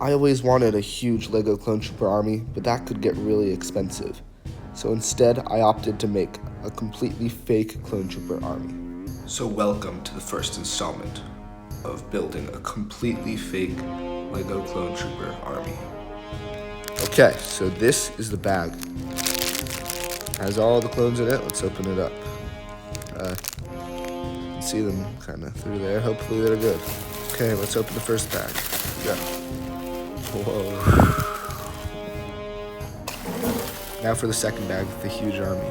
I always wanted a huge Lego Clone Trooper army, but that could get really expensive. So instead, I opted to make a completely fake Clone Trooper army. So welcome to the first installment of building a completely fake Lego Clone Trooper army. Okay, so this is the bag. Has all the clones in it. Let's open it up. You can see them kind of through there. Hopefully they're good. Okay, let's open the first bag. Go. Whoa. Now for the second bag with the huge army.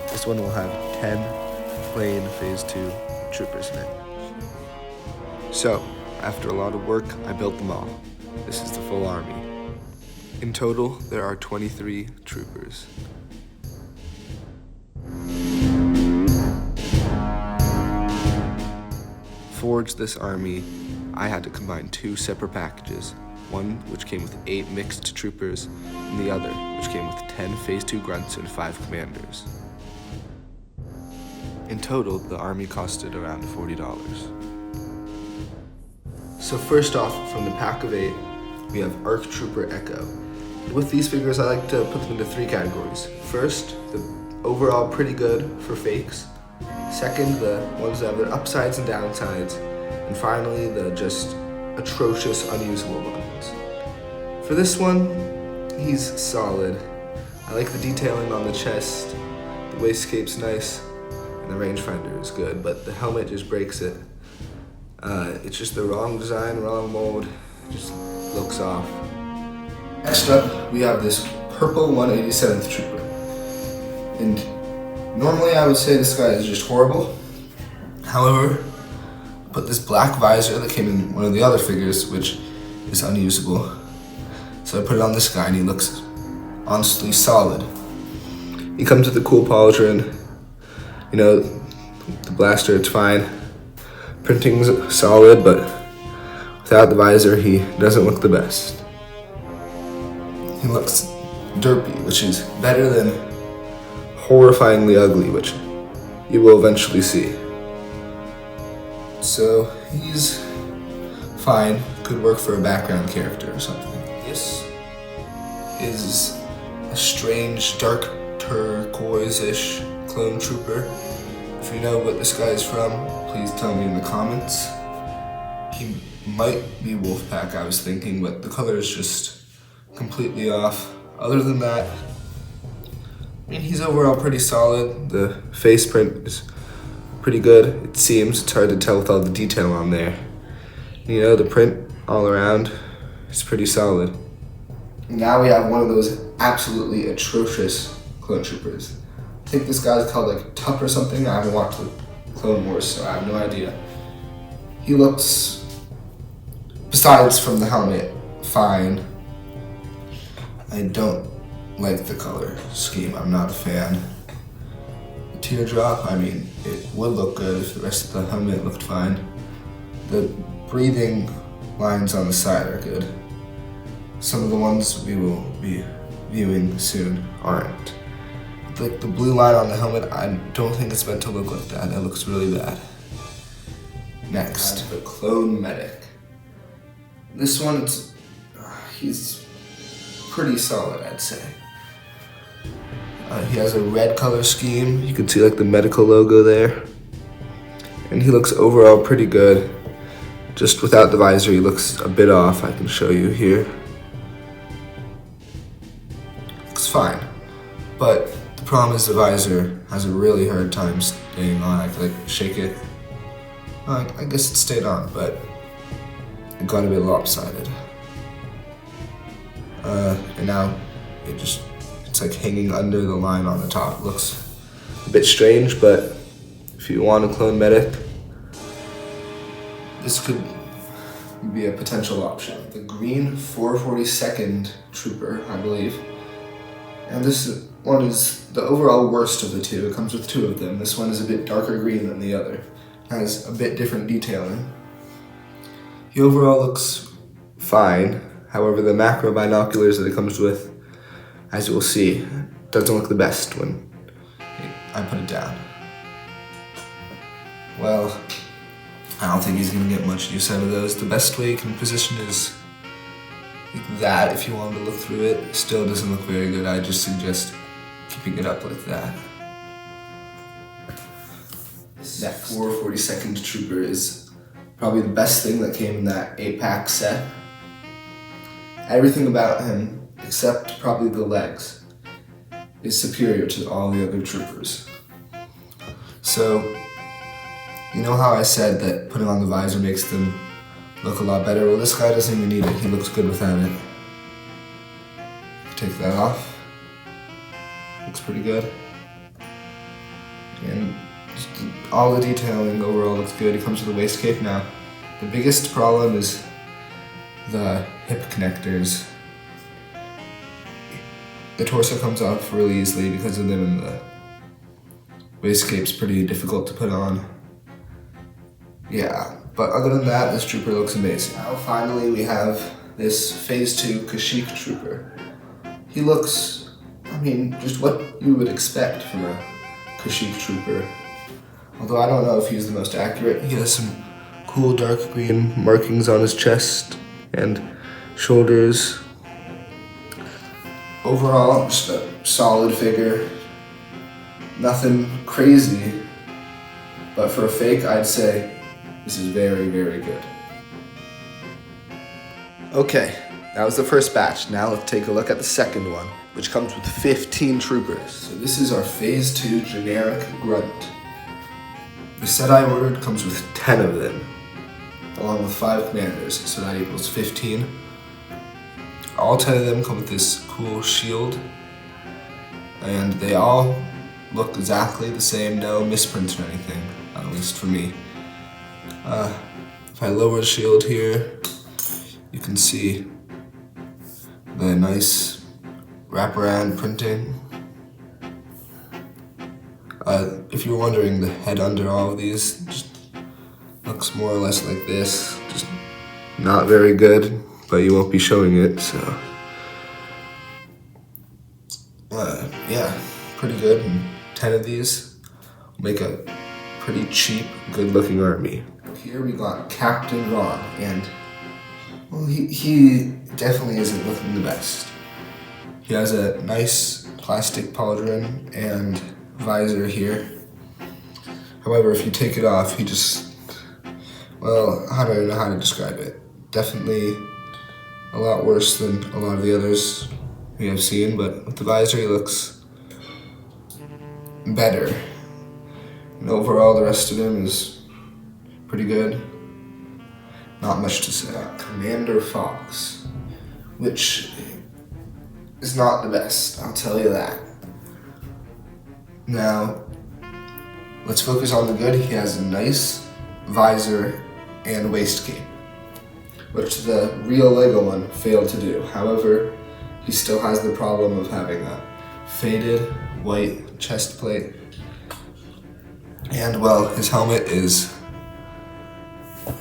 This one will have 10 plain Phase 2 troopers in it. So, after a lot of work, I built them all. This is the full army. In total, there are 23 troopers. To forge this army, I had to combine 2 separate packages. One which came with 8 mixed troopers, and the other which came with 10 Phase 2 grunts and 5 commanders. In total, the army costed around $40. So first off, from the pack of 8, we have ARC Trooper Echo. With these figures, I like to put them into 3 categories. First, the overall pretty good for fakes. Second, the ones that have their upsides and downsides. And finally, the just atrocious, unusable ones. For this one, he's solid. I like the detailing on the chest, the waistcape's nice, and the rangefinder is good, but the helmet just breaks it. It's just the wrong design, wrong mold, it just looks off. Next up, we have this purple 187th Trooper. And normally I would say this guy is just horrible. However, I put this black visor that came in one of the other figures, which is unusable. So I put it on this guy and he looks honestly solid. He comes with a cool pauldron, the blaster, it's fine. Printing's solid, but without the visor, he doesn't look the best. He looks derpy, which is better than horrifyingly ugly, which you will eventually see. So he's fine, could work for a background character or something. This is a strange, dark turquoise-ish clone trooper. If you know what this guy is from, please tell me in the comments. He might be Wolfpack, I was thinking, but the color is just completely off. Other than that, he's overall pretty solid. The face print is pretty good. It seems, it's hard to tell with all the detail on there. The print all around is pretty solid. Now we have one of those absolutely atrocious clone troopers. I think this guy's called like Tup or something. I haven't watched the Clone Wars, so I have no idea. He looks, besides from the helmet, fine. I don't like the color scheme. I'm not a fan. The teardrop, it would look good if the rest of the helmet looked fine. The breathing lines on the side are good. Some of the ones we will be viewing soon aren't. The blue line on the helmet, I don't think it's meant to look like that. That looks really bad. Next, the Clone Medic. This one, he's pretty solid, I'd say. He has a red color scheme. You can see the medical logo there. And he looks overall pretty good. Just without the visor, he looks a bit off. I can show you here. Looks fine. But the problem is the visor has a really hard time staying on. I could shake it. I guess it stayed on, but it got a bit lopsided. And now it's hanging under the line on the top. Looks a bit strange, but if you want a clone medic, this could be a potential option. The green 442nd Trooper, I believe. And this one is the overall worst of the two. It comes with 2 of them. This one is a bit darker green than the other. Has a bit different detailing. He overall looks fine. However, the macro binoculars that it comes with, as you will see, doesn't look the best when I put it down. Well, I don't think he's going to get much use out of those. The best way you can position is like that if you want to look through it. Still doesn't look very good. I just suggest keeping it up like that. That 442nd Trooper is probably the best thing that came in that 8-pack set. Everything about him, except probably the legs, is superior to all the other troopers. So, you know how I said that putting on the visor makes them look a lot better? Well, this guy doesn't even need it. He looks good without it. Take that off. Looks pretty good. And just all the detailing overall looks good. It comes with a waist cape now. The biggest problem is the hip connectors. The torso comes off really easily because of them, and the waist cape's pretty difficult to put on. Yeah, but other than that, this trooper looks amazing. Now finally we have this Phase 2 Kashyyyk Trooper. He looks, I mean, just what you would expect from a Kashyyyk Trooper. Although I don't know if he's the most accurate. He has some cool dark green markings on his chest and shoulders. Overall, just a solid figure. Nothing crazy, but for a fake, I'd say this is very, very good. Okay, that was the first batch. Now let's take a look at the second one, which comes with 15 troopers. So this is our Phase 2 generic grunt. The set I ordered comes with 10 of them, along with 5 commanders, so that equals 15. All 10 of them come with this cool shield, and they all look exactly the same, no misprints or anything, at least for me. If I lower the shield here, you can see the nice wraparound printing. If you're wondering, the head under all of these just looks more or less like this. Just not very good, but you won't be showing it, so. Yeah, pretty good. And 10 of these will make a pretty cheap, good-looking army. Here we got Captain Vaughn, and well, he definitely isn't looking the best. He has a nice plastic pauldron and visor here. However, if you take it off, he just, well, I don't know how to describe it. Definitely a lot worse than a lot of the others we have seen, but with the visor he looks better. And overall, the rest of him is pretty good. Not much to say. Commander Fox, which is not the best, I'll tell you that. Now, let's focus on the good. He has a nice visor and waist cape, which the real Lego one failed to do. However, he still has the problem of having a faded white chest plate. And well, his helmet is,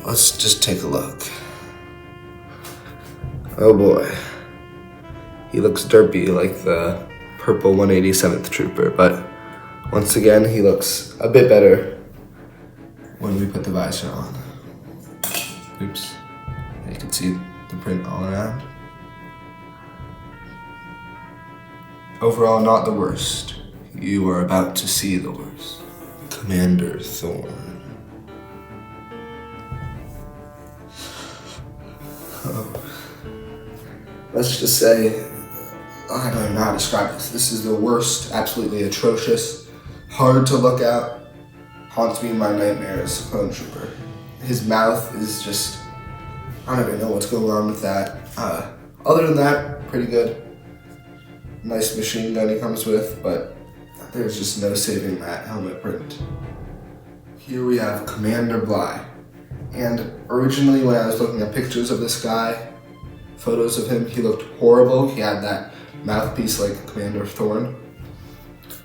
let's just take a look. Oh boy. He looks derpy like the purple 187th Trooper, but once again, he looks a bit better when we put the visor on. Oops. You can see the print all around. Overall, not the worst. You are about to see the worst. Commander Thorn. Let's just say, I don't know how to describe this. This is the worst, absolutely atrocious, hard to look at, haunts me in my nightmares, clone trooper. His mouth is just, I don't even know what's going on with that. Other than that, pretty good. Nice machine gun he comes with, but there's just no saving that helmet print. Here we have Commander Bly. And originally when I was looking at pictures of this guy, photos of him, he looked horrible. He had that mouthpiece like Commander Thorn.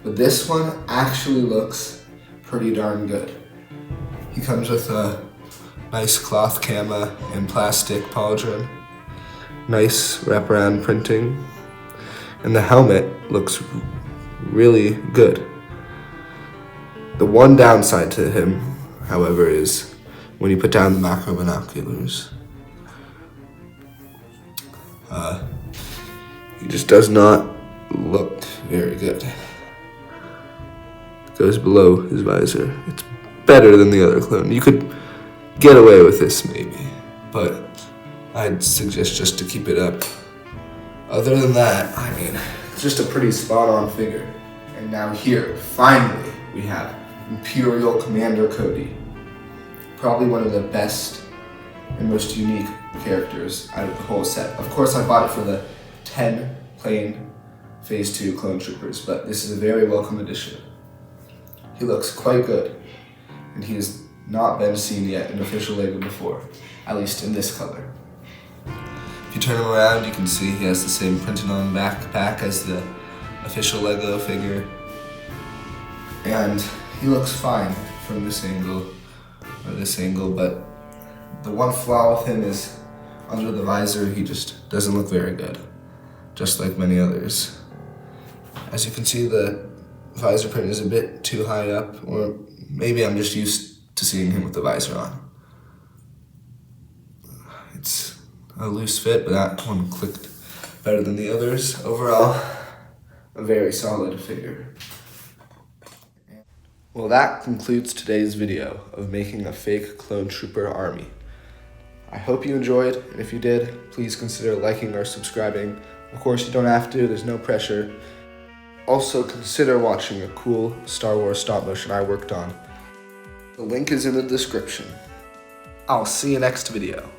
But this one actually looks pretty darn good. He comes with a nice cloth cama and plastic pauldron, nice wraparound printing, and the helmet looks really good. The one downside to him, however, is when you put down the macro binoculars. He just does not look very good. It goes below his visor. It's better than the other clone. You could get away with this maybe, but I'd suggest just to keep it up. Other than that, I mean, it's just a pretty spot-on figure. And now here, finally, we have Imperial Commander Cody. Probably one of the best and most unique characters out of the whole set. Of course, I bought it for the 10 plain Phase 2 clone troopers, but this is a very welcome addition. He looks quite good, and he has not been seen yet in official LEGO before, at least in this color. If you turn him around, you can see he has the same printed on backpack as the official LEGO figure, and he looks fine from this angle, but the one flaw with him is under the visor, he just doesn't look very good, just like many others. As you can see, the visor print is a bit too high up, or maybe I'm just used to seeing him with the visor on. It's a loose fit, but that one clicked better than the others. Overall, a very solid figure. Well, that concludes today's video of making a fake clone trooper army. I hope you enjoyed, and if you did, please consider liking or subscribing. Of course, you don't have to, there's no pressure. Also, consider watching a cool Star Wars stop motion I worked on. The link is in the description. I'll see you next video.